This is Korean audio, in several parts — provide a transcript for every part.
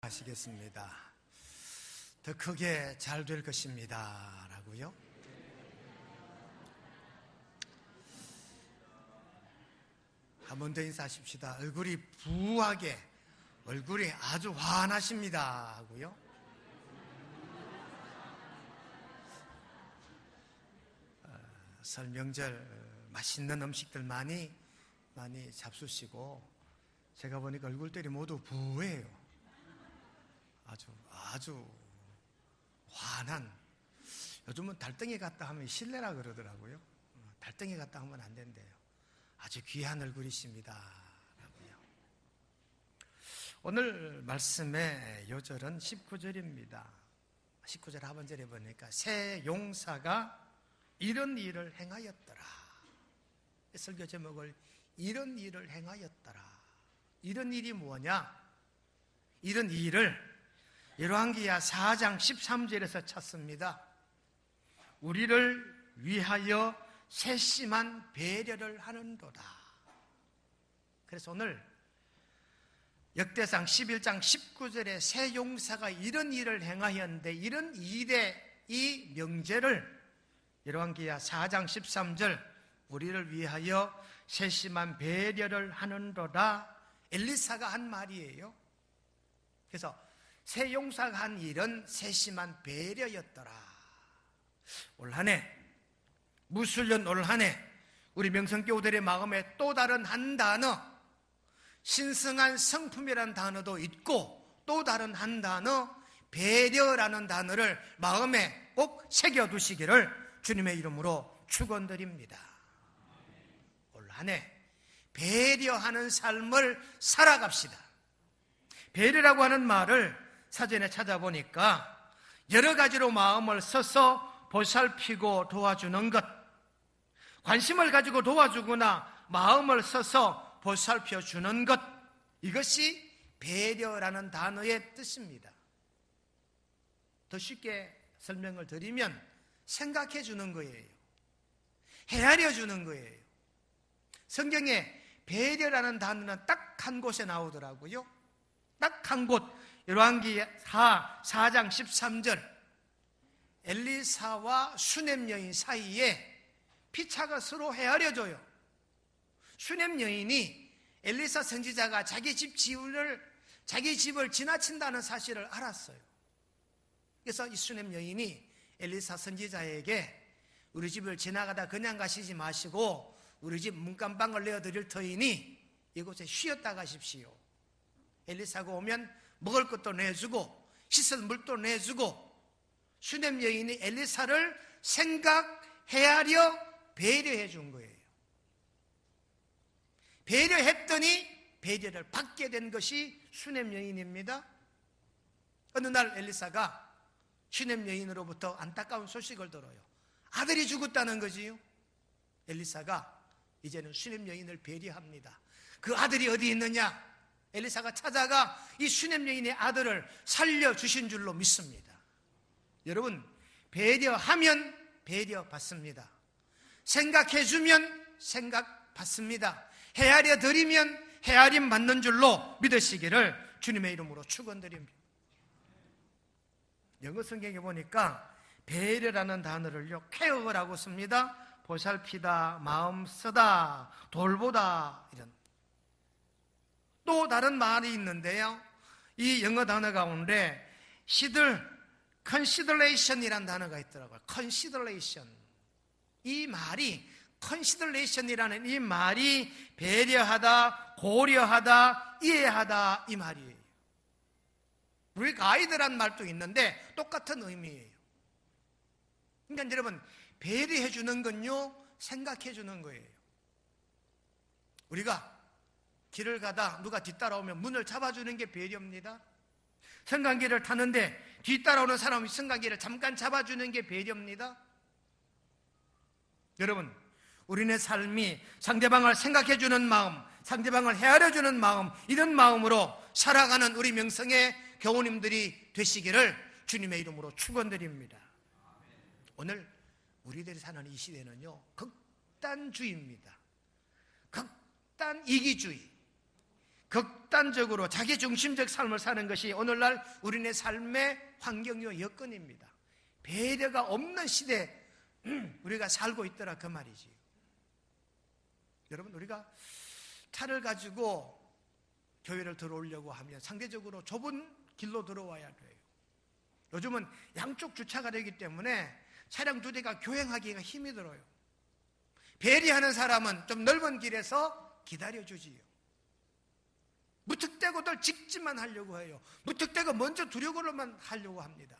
하시겠습니다. 더 크게 잘 될 것입니다 라고요. 한 번 더 인사하십시다. 얼굴이 부하게, 얼굴이 아주 환하십니다 하고요. 설 명절 맛있는 음식들 많이 잡수시고, 제가 보니까 얼굴들이 모두 부해요. 아주 환한. 요즘은 달덩이 같다 하면 실례라 그러더라고요. 달덩이 같다 하면 안 된대요. 아주 귀한 얼굴이십니다 라고요. 오늘 말씀의 요절은 19절입니다. 19절 하반절에 보니까 새 용사가 이런 일을 행하였더라. 설교 제목을 이런 일을 행하였더라. 이런 일이 뭐냐? 이런 일을 열왕기하 4장 13절에서 찾습니다. 우리를 위하여 세심한 배려를 하는도다. 그래서 오늘 역대상 11장 19절에 새 용사가 이런 일을 행하였는데, 이런 일의 이 명제를 열왕기하 4장 13절 우리를 위하여 세심한 배려를 하는도다, 엘리사가 한 말이에요. 그래서 새 용사가 한 일은 세심한 배려였더라. 올 한해, 무술년 올 한해 우리 명성교우들의 마음에 또 다른 한 단어, 신성한 성품이라는 단어도 있고, 또 다른 한 단어, 배려라는 단어를 마음에 꼭 새겨두시기를 주님의 이름으로 축원드립니다. 올 한해 배려하는 삶을 살아갑시다. 배려라고 하는 말을 사전에 찾아보니까 여러 가지로 마음을 써서 보살피고 도와주는 것, 관심을 가지고 도와주거나 마음을 써서 보살펴주는 것, 이것이 배려라는 단어의 뜻입니다. 더 쉽게 설명을 드리면 생각해 주는 거예요. 헤아려 주는 거예요. 성경에 배려라는 단어는 딱 한 곳에 나오더라고요. 딱 한 곳, 열왕기하 4장 13절, 엘리사와 수넴 여인 사이에 피차가 서로 헤아려져요. 수넴 여인이 엘리사 선지자가 자기 집을 지나친다는 사실을 알았어요. 그래서 이 수넴 여인이 엘리사 선지자에게 우리 집을 지나가다 그냥 가시지 마시고 우리 집 문간방을 내어드릴 터이니 이곳에 쉬었다 가십시오. 엘리사가 오면 먹을 것도 내주고 씻을 물도 내주고, 수넴 여인이 엘리사를 생각헤아려 배려해 준 거예요. 배려했더니 배려를 받게 된 것이 수넴 여인입니다. 어느 날 엘리사가 수넴 여인으로부터 안타까운 소식을 들어요. 아들이 죽었다는 거지요. 엘리사가 이제는 수넴 여인을 배려합니다. 그 아들이 어디 있느냐? 엘리사가 찾아가 이 수넴 여인의 아들을 살려주신 줄로 믿습니다. 여러분, 배려하면 배려받습니다. 생각해주면 생각받습니다. 헤아려 드리면 헤아림 받는 줄로 믿으시기를 주님의 이름으로 축원드립니다. 영어 성경에 보니까 배려라는 단어를요, 케어라고 씁니다. 보살피다, 마음 쓰다, 돌보다, 이런. 또 다른 말이 있는데요, 이 영어 단어 가운데 consideration이라는 단어가 있더라고요. consideration. 이 말이, consideration이라는 이 말이 배려하다, 고려하다, 이해하다, 이 말이에요. 우리 가이드란 말도 있는데 똑같은 의미예요. 그러니까 여러분, 배려해 주는 건요, 생각해 주는 거예요. 우리가 길을 가다 누가 뒤따라오면 문을 잡아주는 게 배려입니다. 승강기를 타는데 뒤따라오는 사람이 승강기를 잠깐 잡아주는 게 배려입니다. 여러분, 우리네 삶이 상대방을 생각해 주는 마음, 상대방을 헤아려 주는 마음, 이런 마음으로 살아가는 우리 명성의 교우님들이 되시기를 주님의 이름으로 축원드립니다. 오늘 우리들이 사는 이 시대는요, 극단주의입니다. 극단 이기주의, 극단적으로 자기중심적 삶을 사는 것이 오늘날 우리네 삶의 환경이요 여건입니다. 배려가 없는 시대에 우리가 살고 있더라 그 말이지. 여러분, 우리가 차를 가지고 교회를 들어오려고 하면 상대적으로 좁은 길로 들어와야 돼요. 요즘은 양쪽 주차가 되기 때문에 차량 두 대가 교행하기가 힘이 들어요. 배려하는 사람은 좀 넓은 길에서 기다려주지요. 무턱대고들 직진만 하려고 해요. 무턱대고 먼저 두려고만 하려고 합니다.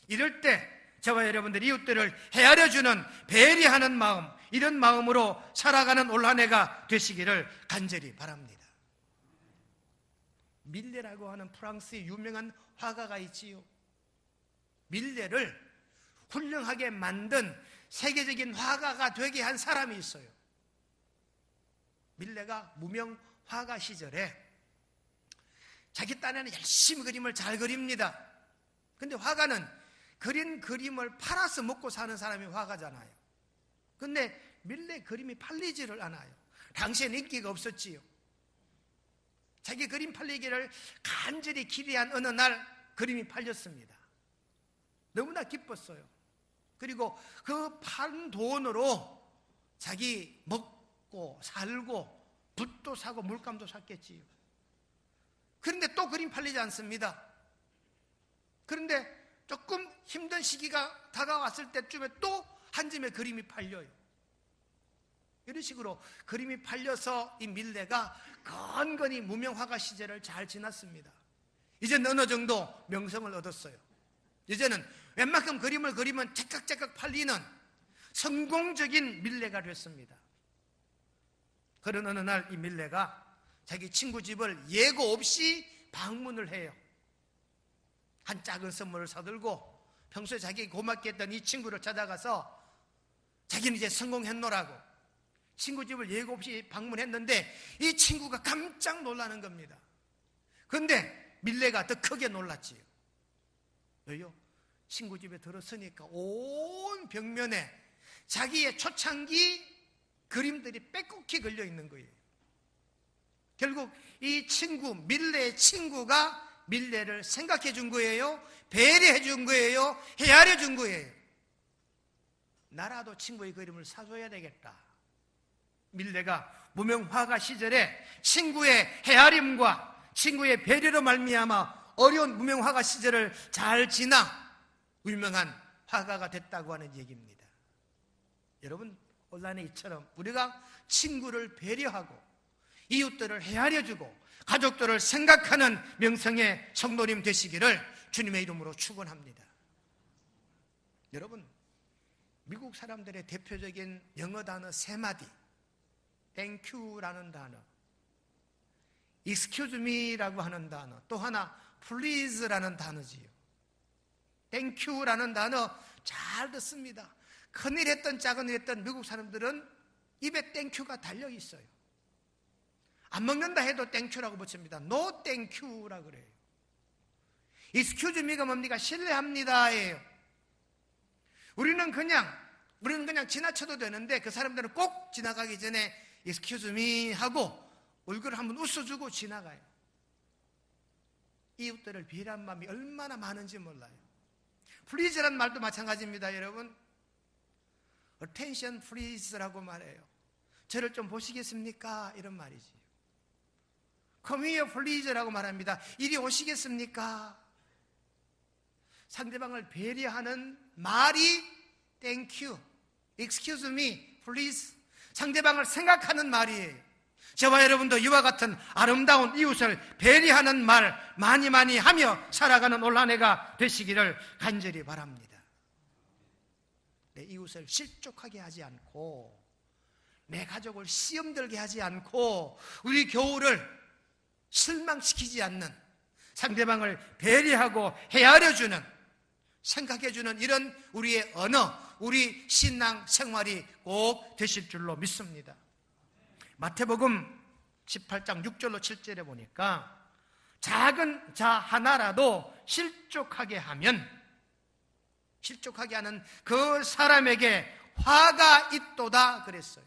이럴 때 저와 여러분들 이웃들을 헤아려주는 배려하는 마음, 이런 마음으로 살아가는 올 한 해가 되시기를 간절히 바랍니다. 밀레라고 하는 프랑스의 유명한 화가가 있지요. 밀레를 훌륭하게 만든 세계적인 화가가 되게 한 사람이 있어요. 밀레가 무명 화가 시절에 자기 딴에는 열심히 그림을 잘 그립니다. 근데 화가는 그린 그림을 팔아서 먹고 사는 사람이 화가잖아요. 근데 밀레 그림이 팔리지를 않아요. 당시엔 인기가 없었지요. 자기 그림 팔리기를 간절히 기대한 어느 날 그림이 팔렸습니다. 너무나 기뻤어요. 그리고 그 판 돈으로 자기 먹고 살고 붓도 사고 물감도 샀겠지요. 그런데 또 그림 팔리지 않습니다. 그런데 조금 힘든 시기가 다가왔을 때쯤에 또 한 점의 그림이 팔려요. 이런 식으로 그림이 팔려서 이 밀레가 건건히 무명화가 시절을 잘 지났습니다. 이제는 어느 정도 명성을 얻었어요. 이제는 웬만큼 그림을 그리면 째깍째깍 팔리는 성공적인 밀레가 됐습니다. 그런 어느 날 이 밀레가 자기 친구 집을 예고 없이 방문을 해요. 한 작은 선물을 사들고 평소에 자기 고맙게 했던 이 친구를 찾아가서 자기는 이제 성공했노라고 친구 집을 예고 없이 방문했는데 이 친구가 깜짝 놀라는 겁니다. 그런데 밀레가 더 크게 놀랐지요. 왜요? 친구 집에 들어서니까 온 벽면에 자기의 초창기 그림들이 빼곡히 걸려 있는 거예요. 결국 이 친구, 밀레의 친구가 밀레를 생각해 준 거예요? 배려해 준 거예요? 헤아려 준 거예요? 나라도 친구의 그림을 사줘야 되겠다. 밀레가 무명화가 시절에 친구의 헤아림과 친구의 배려로 말미암아 어려운 무명화가 시절을 잘 지나 유명한 화가가 됐다고 하는 얘기입니다. 여러분, 온라인에 이처럼 우리가 친구를 배려하고 이웃들을 헤아려주고 가족들을 생각하는 명성의 성도님 되시기를 주님의 이름으로 축원합니다. 여러분, 미국 사람들의 대표적인 영어 단어 3마디, Thank you라는 단어, Excuse me라고 하는 단어, 또 하나 Please라는 단어지요. Thank you라는 단어 잘 듣습니다. 큰일 했던 작은 일 했던 미국 사람들은 입에 Thank you가 달려 있어요. 안 먹는다 해도 Thank you라고 붙입니다. No Thank you라고 그래요. Excuse me가 뭡니까? 실례합니다예요. 우리는 그냥 지나쳐도 되는데 그 사람들은 꼭 지나가기 전에 Excuse me 하고 얼굴을 한번 웃어주고 지나가요. 이웃들을 비례한 마음이 얼마나 많은지 몰라요. Please라는 말도 마찬가지입니다, 여러분. Attention please라고 말해요. 저를 좀 보시겠습니까? 이런 말이지. Come here please라고 말합니다. 이리 오시겠습니까? 상대방을 배려하는 말이 Thank you, Excuse me, please. 상대방을 생각하는 말이에요. 저와 여러분도 이와 같은 아름다운 이웃을 배려하는 말 많이 하며 살아가는 올 한 해가 되시기를 간절히 바랍니다. 내 이웃을 실족하게 하지 않고 내 가족을 시험 들게 하지 않고 우리 교우를 실망시키지 않는 상대방을 배려하고 헤아려주는 생각해주는 이런 우리의 언어, 우리 신앙 생활이 꼭 되실 줄로 믿습니다. 마태복음 18장 6절로 7절에 보니까 작은 자 하나라도 실족하게 하는 그 사람에게 화가 있도다 그랬어요.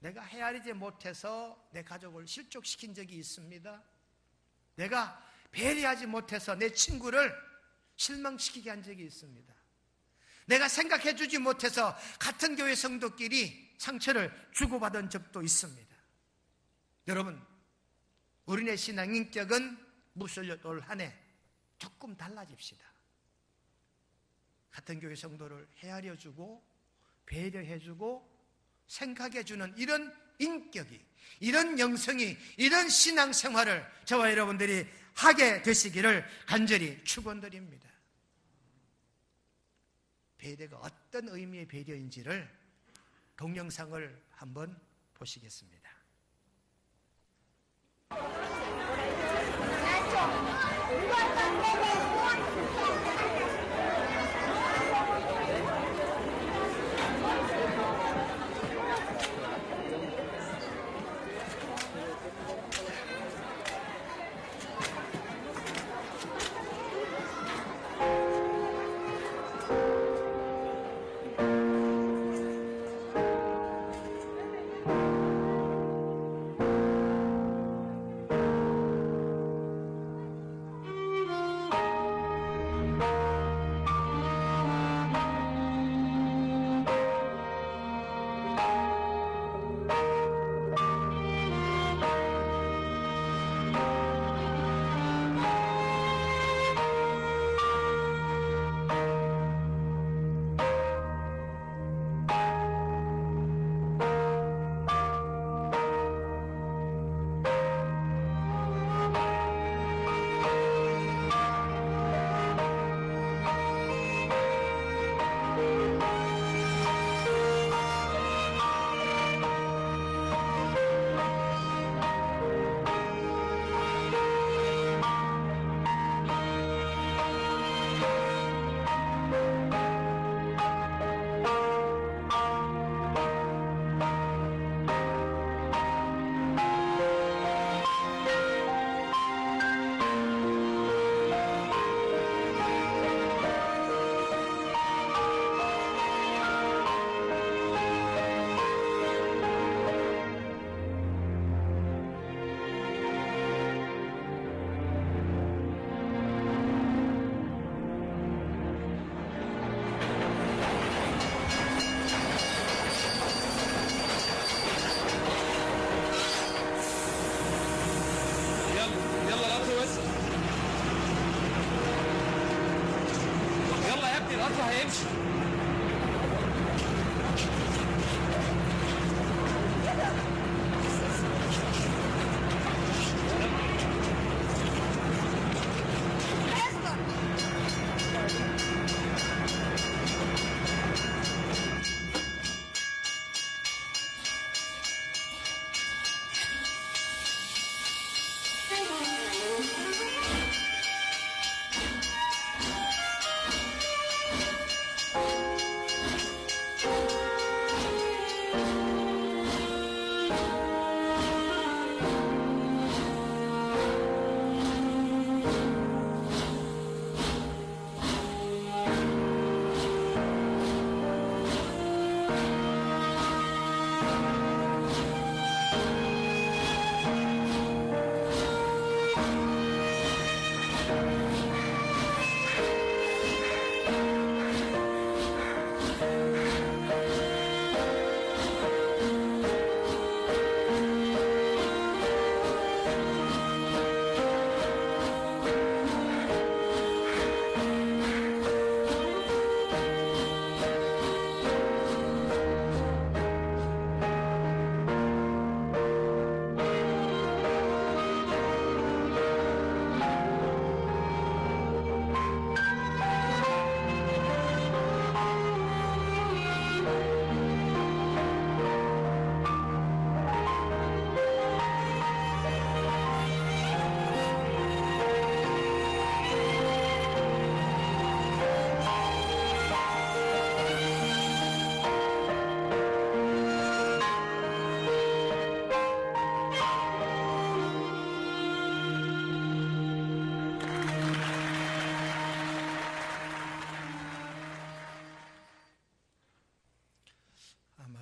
내가 헤아리지 못해서 내 가족을 실족시킨 적이 있습니다. 내가 배려하지 못해서 내 친구를 실망시키게 한 적이 있습니다. 내가 생각해 주지 못해서 같은 교회 성도끼리 상처를 주고받은 적도 있습니다. 여러분, 우리네 신앙 인격은 무술년 올 한 해 조금 달라집시다. 같은 교회 성도를 헤아려주고 배려해주고 생각해주는 이런 인격이, 이런 영성이, 이런 신앙생활을 저와 여러분들이 하게 되시기를 간절히 축원드립니다. 배려가 어떤 의미의 배려인지를 동영상을 한번 보시겠습니다.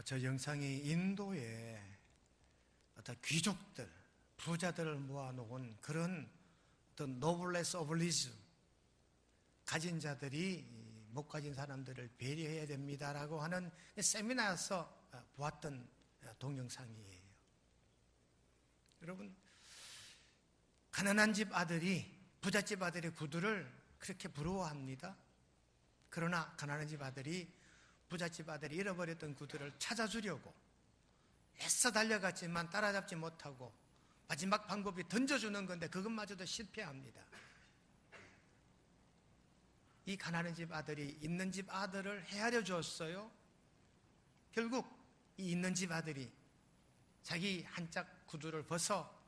저 영상이 인도에 어떤 귀족들, 부자들을 모아놓은 그런 어떤 노블레스 오블리즈, 가진 자들이 못 가진 사람들을 배려해야 됩니다라고 하는 세미나에서 보았던 동영상이에요. 여러분, 가난한 집 아들이 부잣집 아들의 구두를 그렇게 부러워합니다. 그러나 가난한 집 아들이 부잣집 아들이 잃어버렸던 구두를 찾아주려고 애써 달려갔지만 따라잡지 못하고 마지막 방법이 던져주는 건데 그것마저도 실패합니다. 이 가난한 집 아들이 있는 집 아들을 헤아려 주었어요. 결국 이 있는 집 아들이 자기 한 짝 구두를 벗어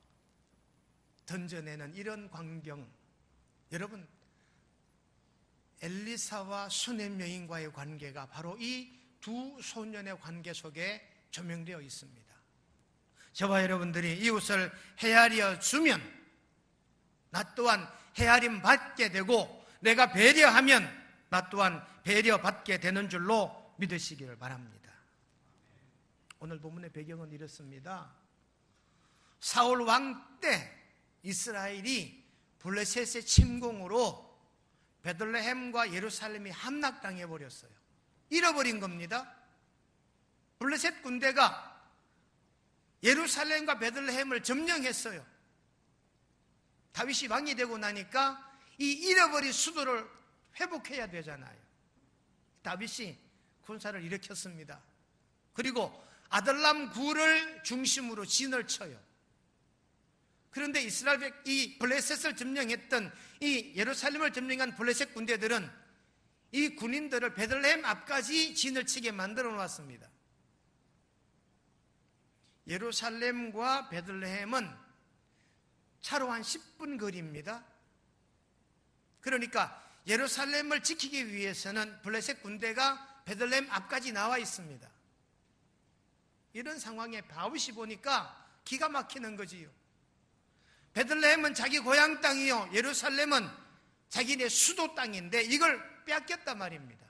던져내는 이런 광경, 여러분, 엘리사와 수넴 여인과의 관계가 바로 이 두 소년의 관계 속에 조명되어 있습니다. 저와 여러분들이 이웃을 헤아려 주면 나 또한 헤아림 받게 되고, 내가 배려하면 나 또한 배려받게 되는 줄로 믿으시기를 바랍니다. 오늘 본문의 배경은 이렇습니다. 사울 왕 때 이스라엘이 블레셋의 침공으로 베들레헴과 예루살렘이 함락당해 버렸어요. 잃어버린 겁니다. 블레셋 군대가 예루살렘과 베들레헴을 점령했어요. 다윗이 왕이 되고 나니까 이 잃어버린 수도를 회복해야 되잖아요. 다윗이 군사를 일으켰습니다. 그리고 아들람 굴을 중심으로 진을 쳐요. 그런데 이스라엘, 이 블레셋을 점령했던, 이 예루살렘을 점령한 블레셋 군대들은 이 군인들을 베들레헴 앞까지 진을 치게 만들어 놓았습니다. 예루살렘과 베들레헴은 차로 한 10분 거리입니다. 그러니까 예루살렘을 지키기 위해서는 블레셋 군대가 베들레헴 앞까지 나와 있습니다. 이런 상황에 다윗이 보니까 기가 막히는 거지요. 베들레헴은 자기 고향 땅이요, 예루살렘은 자기네 수도 땅인데 이걸 빼앗겼단 말입니다.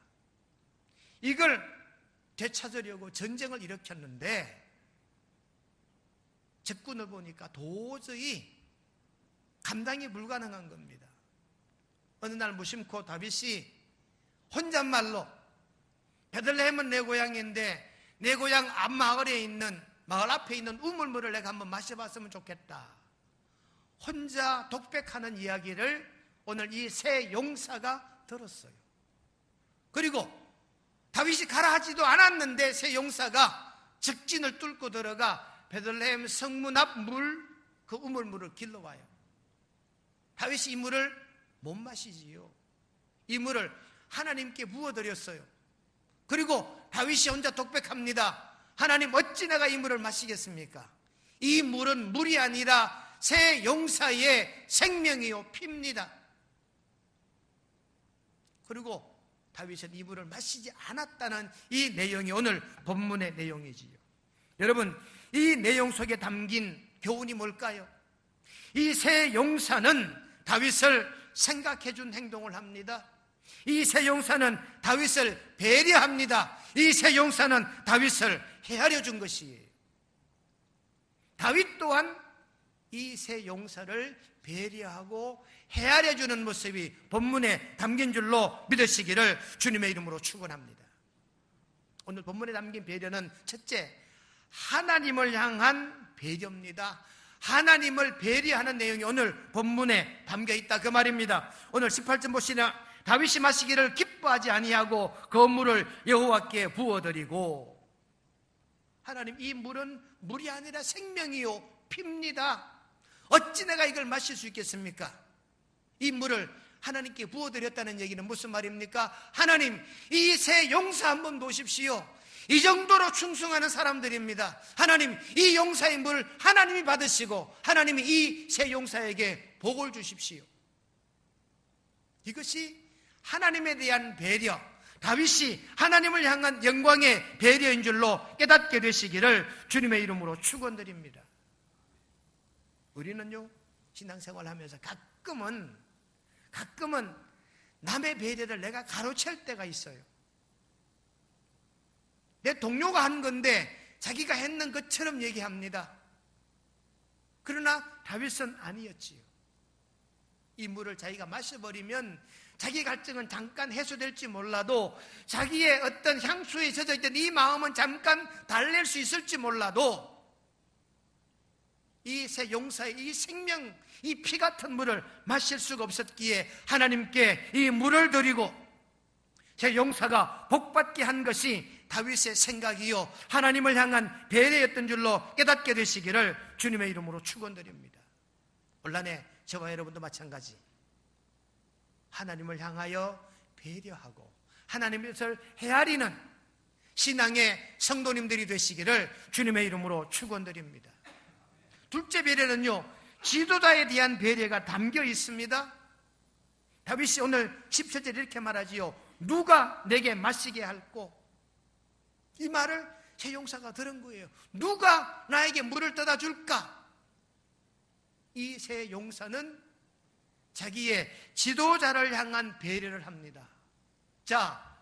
이걸 되찾으려고 전쟁을 일으켰는데 적군을 보니까 도저히 감당이 불가능한 겁니다. 어느 날 무심코 다윗이 혼잣말로 베들레헴은 내 고향인데 내 고향 앞마을에 있는, 마을 앞에 있는 우물물을 내가 한번 마셔봤으면 좋겠다, 혼자 독백하는 이야기를 오늘 이 세 용사가 들었어요. 그리고 다윗이 가라 하지도 않았는데 세 용사가 적진을 뚫고 들어가 베들레헴 성문 앞 물, 그 우물물을 길러와요. 다윗이 이 물을 못 마시지요. 이 물을 하나님께 부어드렸어요. 그리고 다윗이 혼자 독백합니다. 하나님, 어찌 내가 이 물을 마시겠습니까? 이 물은 물이 아니라 세 용사의 생명이요, 피입니다. 그리고 다윗은 이 물을 마시지 않았다는 이 내용이 오늘 본문의 내용이지요. 여러분, 이 내용 속에 담긴 교훈이 뭘까요? 이 세 용사는 다윗을 생각해 준 행동을 합니다. 이 세 용사는 다윗을 배려합니다. 이 세 용사는 다윗을 헤아려 준 것이에요. 다윗 또한 이 세 용사를 배려하고 헤아려 주는 모습이 본문에 담긴 줄로 믿으시기를 주님의 이름으로 축원합니다. 오늘 본문에 담긴 배려는 첫째, 하나님을 향한 배려입니다. 하나님을 배려하는 내용이 오늘 본문에 담겨있다, 그 말입니다. 오늘 18절 보시나 다윗이 마시기를 기뻐하지 아니하고 그 물을 여호와께 부어드리고, 하나님, 이 물은 물이 아니라 생명이요, 피입니다. 어찌 내가 이걸 마실 수 있겠습니까? 이 물을 하나님께 부어드렸다는 얘기는 무슨 말입니까? 하나님, 이 세 용사 한번 보십시오. 이 정도로 충성하는 사람들입니다. 하나님, 이 용사의 물 하나님이 받으시고 하나님이 이 세 용사에게 복을 주십시오. 이것이 하나님에 대한 배려, 다윗이 하나님을 향한 영광의 배려인 줄로 깨닫게 되시기를 주님의 이름으로 축원드립니다. 우리는요, 신앙생활 하면서 가끔은 남의 배려를 내가 가로챌 때가 있어요. 내 동료가 한 건데 자기가 했는 것처럼 얘기합니다. 그러나 다윗은 아니었지요. 이 물을 자기가 마셔버리면 자기 갈증은 잠깐 해소될지 몰라도 자기의 어떤 향수에 젖어있던 이 마음은 잠깐 달랠 수 있을지 몰라도 이 새 용사의 이 생명, 이 피 같은 물을 마실 수가 없었기에 하나님께 이 물을 드리고 새 용사가 복받게 한 것이 다윗의 생각이요 하나님을 향한 배려였던 줄로 깨닫게 되시기를 주님의 이름으로 축원드립니다. 온란에 저와 여러분도 마찬가지 하나님을 향하여 배려하고 하나님의 뜻을 헤아리는 신앙의 성도님들이 되시기를 주님의 이름으로 축원드립니다. 둘째 배려는요, 지도자에 대한 배려가 담겨 있습니다. 다윗이 오늘 17절에 이렇게 말하지요. 누가 내게 마시게 할꼬? 이 말을 새 용사가 들은 거예요. 누가 나에게 물을 떠다 줄까? 이 새 용사는 자기의 지도자를 향한 배려를 합니다. 자,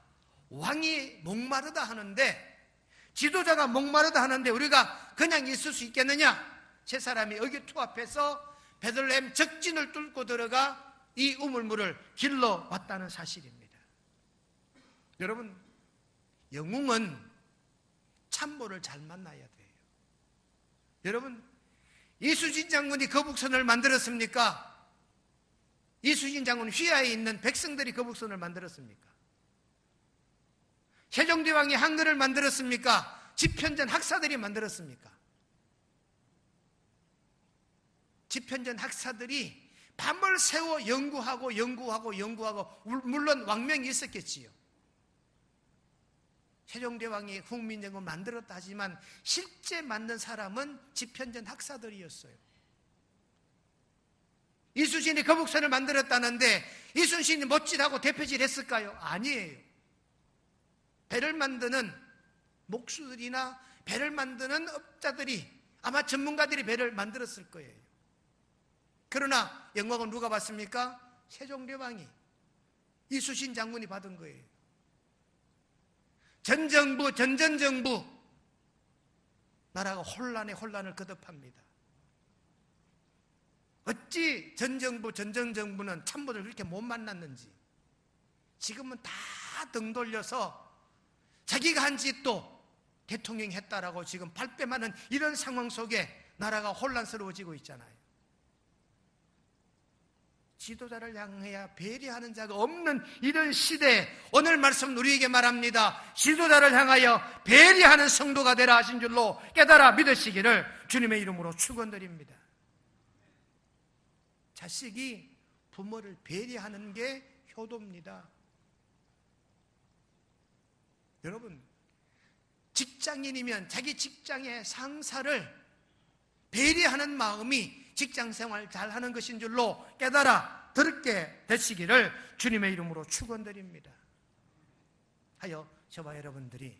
왕이 목마르다 하는데, 지도자가 목마르다 하는데 우리가 그냥 있을 수 있겠느냐? 세 사람이 의기투합해서 베들레헴 적진을 뚫고 들어가 이 우물물을 길러 왔다는 사실입니다. 여러분, 영웅은 참모를 잘 만나야 돼요. 여러분, 이수진 장군이 거북선을 만들었습니까? 이수진 장군 휘하에 있는 백성들이 거북선을 만들었습니까? 세종대왕이 한글을 만들었습니까? 집현전 학사들이 만들었습니까? 집현전 학사들이 밤을 새워 연구하고 물론 왕명이 있었겠지요. 세종대왕이 국민정음을 만들었다 하지만 실제 만든 사람은 집현전 학사들이었어요. 이순신이 거북선을 만들었다는데 이순신이 멋지다고 대표질했을까요? 아니에요. 배를 만드는 목수들이나 배를 만드는 업자들이 아마 전문가들이 배를 만들었을 거예요. 그러나 영광은 누가 받습니까? 세종대왕이, 이순신 장군이 받은 거예요. 전전정부 나라가 혼란에 혼란을 거듭합니다. 어찌 전정정부는 참모들 그렇게 못 만났는지. 지금은 다 등 돌려서 자기가 한 짓도 대통령이 했다라고 지금 발뺌하는 이런 상황 속에 나라가 혼란스러워지고 있잖아요. 지도자를 향해야 배려하는 자가 없는 이런 시대에 오늘 말씀 우리에게 말합니다. 지도자를 향하여 배려하는 성도가 되라 하신 줄로 깨달아 믿으시기를 주님의 이름으로 축원드립니다. 자식이 부모를 배려하는 게 효도입니다. 여러분, 직장인이면 자기 직장의 상사를 배려하는 마음이 직장생활 잘하는 것인 줄로 깨달아 들게 되시기를 주님의 이름으로 축원드립니다. 하여 저와 여러분들이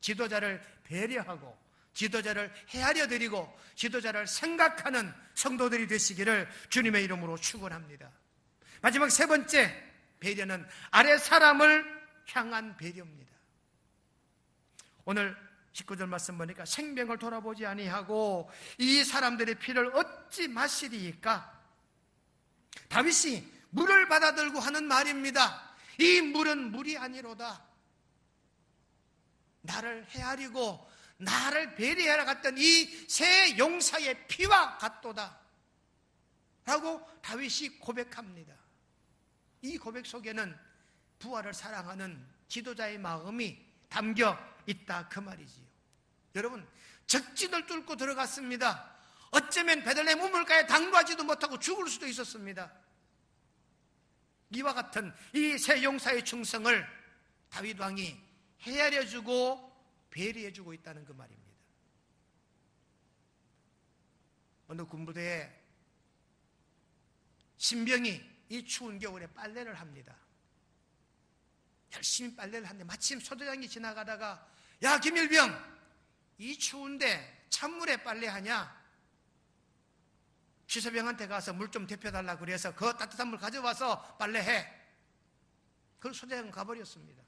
지도자를 배려하고 지도자를 헤아려 드리고 지도자를 생각하는 성도들이 되시기를 주님의 이름으로 축원합니다. 마지막 세 번째 배려는 아래 사람을 향한 배려입니다. 오늘 19절 말씀 보니까 생명을 돌아보지 아니하고 이 사람들의 피를 어찌 마시리이까? 다윗이 물을 받아들고 하는 말입니다. 이 물은 물이 아니로다. 나를 헤아리고 나를 배려하러 갔던 이 새 용사의 피와 같도다 라고 다윗이 고백합니다. 이 고백 속에는 부활을 사랑하는 지도자의 마음이 담겨 있다 그 말이지요. 여러분, 적진을 뚫고 들어갔습니다. 어쩌면 베들레헴 우물가에 당도하지도 못하고 죽을 수도 있었습니다. 이와 같은 이 새 용사의 충성을 다윗 왕이 헤아려주고 배려해주고 있다는 그 말입니다. 어느 군부대에 신병이 이 추운 겨울에 빨래를 합니다. 열심히 빨래를 하는데 마침 소대장이 지나가다가 야 김일병, 이 추운데 찬물에 빨래하냐? 취소병한테 가서 물 좀 데펴달라 그래서 그 따뜻한 물 가져와서 빨래해. 그걸 소대장은 가버렸습니다.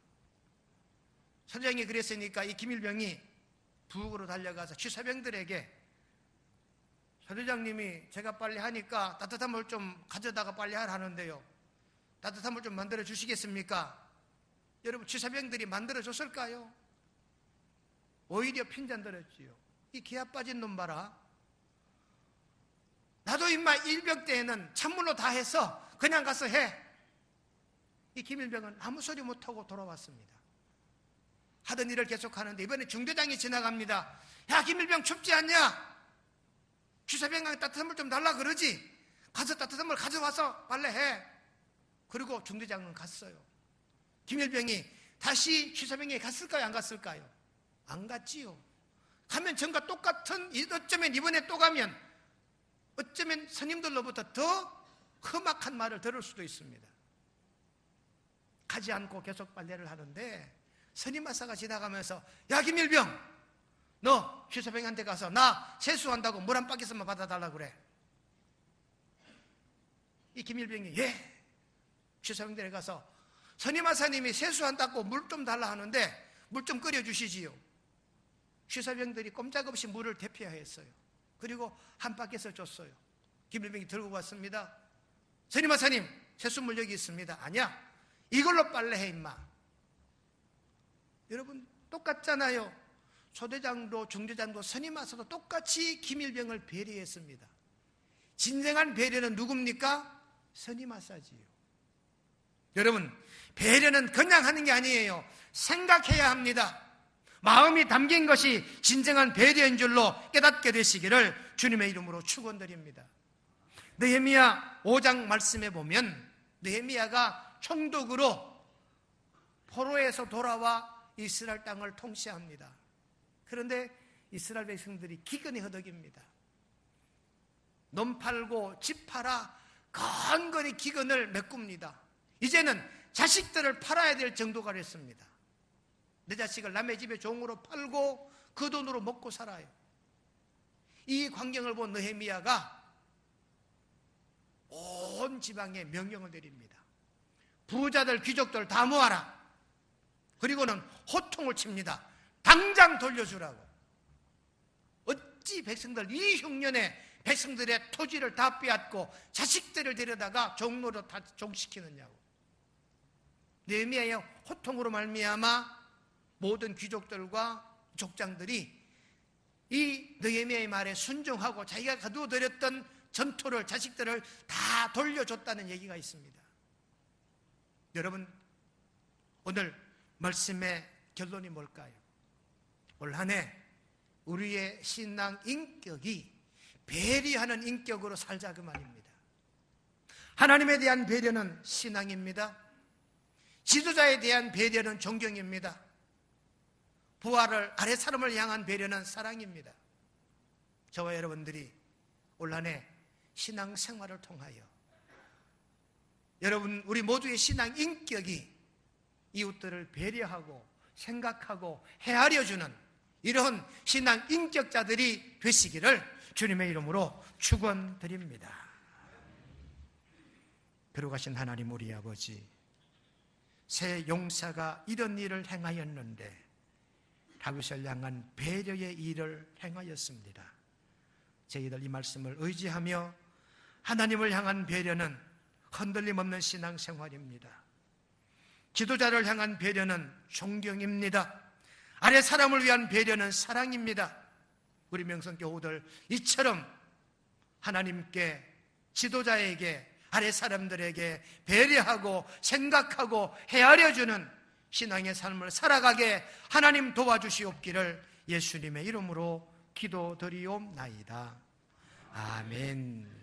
소대장이 그랬으니까 이 김일병이 부엌으로 달려가서 취소병들에게 사도장님이 제가 빨리 하니까 따뜻한 물 좀 가져다가 빨리 하라는데요, 따뜻한 물 좀 만들어 주시겠습니까? 여러분, 취사병들이 만들어 줬을까요? 오히려 핀잔 들었지요. 이 기아 빠진 놈 봐라. 나도 임마 일병 때에는 찬물로 다 해서 그냥 가서 해. 이 김일병은 아무 소리 못하고 돌아왔습니다. 하던 일을 계속하는데 이번에 중대장이 지나갑니다. 야, 김일병 춥지 않냐? 취사병강에 따뜻한 물 좀 달라 그러지. 가서 따뜻한 물 가져와서 빨래해. 그리고 중대장은 갔어요. 김일병이 다시 취사병에 갔을까요? 안 갔을까요? 안 갔지요. 가면 전과 똑같은, 어쩌면 이번에 또 가면 어쩌면 스님들로부터 더 험악한 말을 들을 수도 있습니다. 가지 않고 계속 빨래를 하는데 스님마사가 지나가면서, 야, 김일병, 너 취사병한테 가서 나 세수한다고 물 한 바퀴만 받아달라 그래. 이 김일병이, 예. 취사병들에 가서 스님마사님이 세수한다고 물 좀 달라 하는데 물 좀 끓여주시지요. 취사병들이 꼼짝없이 물을 대피하였어요. 그리고 한 바퀴에서 줬어요. 김일병이 들고 왔습니다. 스님마사님, 세수물 여기 있습니다. 아니야, 이걸로 빨래해 임마. 여러분, 똑같잖아요. 소대장도 중대장도 스님마사도 똑같이 김일병을 배려했습니다. 진정한 배려는 누굽니까? 스님마사지요. 여러분, 배려는 그냥 하는 게 아니에요. 생각해야 합니다. 마음이 담긴 것이 진정한 배려인 줄로 깨닫게 되시기를 주님의 이름으로 축원드립니다. 느헤미야 5장 말씀에 보면 느헤미야가 총독으로 포로에서 돌아와 이스라엘 땅을 통치합니다. 그런데 이스라엘 백성들이 기근에 허덕입니다. 놈 팔고 집 팔아 건건히 기근을 메꿉니다. 이제는 자식들을 팔아야 될 정도가 됐습니다. 내 자식을 남의 집에 종으로 팔고 그 돈으로 먹고 살아요. 이 광경을 본 느헤미야가 온 지방에 명령을 내립니다. 부자들, 귀족들 다 모아라. 그리고는 호통을 칩니다. 당장 돌려주라고. 어찌 백성들, 이 흉년에 백성들의 토지를 다 빼앗고 자식들을 데려다가 종로로 다 종시키느냐고. 느헤미야의 호통으로 말미암아 모든 귀족들과 족장들이 이 느헤미야의 말에 순종하고 자기가 가두어들였던 전토를, 자식들을 다 돌려줬다는 얘기가 있습니다. 여러분, 오늘 말씀의 결론이 뭘까요? 올 한 해 우리의 신앙 인격이 배려하는 인격으로 살자, 그 말입니다. 하나님에 대한 배려는 신앙입니다. 지도자에 대한 배려는 존경입니다. 부하를, 아래 사람을 향한 배려는 사랑입니다. 저와 여러분들이 올 한 해 신앙 생활을 통하여 여러분, 우리 모두의 신앙 인격이 이웃들을 배려하고 생각하고 헤아려주는 이런 신앙 인격자들이 되시기를 주님의 이름으로 축원드립니다. 거룩하신 하나님 우리 아버지, 새 용사가 이런 일을 행하였는데 다윗을 향한 배려의 일을 행하였습니다. 저희들 이 말씀을 의지하며 하나님을 향한 배려는 흔들림 없는 신앙생활입니다. 지도자를 향한 배려는 존경입니다. 아래 사람을 위한 배려는 사랑입니다. 우리 명성교우들 이처럼 하나님께, 지도자에게, 아래 사람들에게 배려하고 생각하고 헤아려주는 신앙의 삶을 살아가게 하나님 도와주시옵기를 예수님의 이름으로 기도드리옵나이다. 아멘.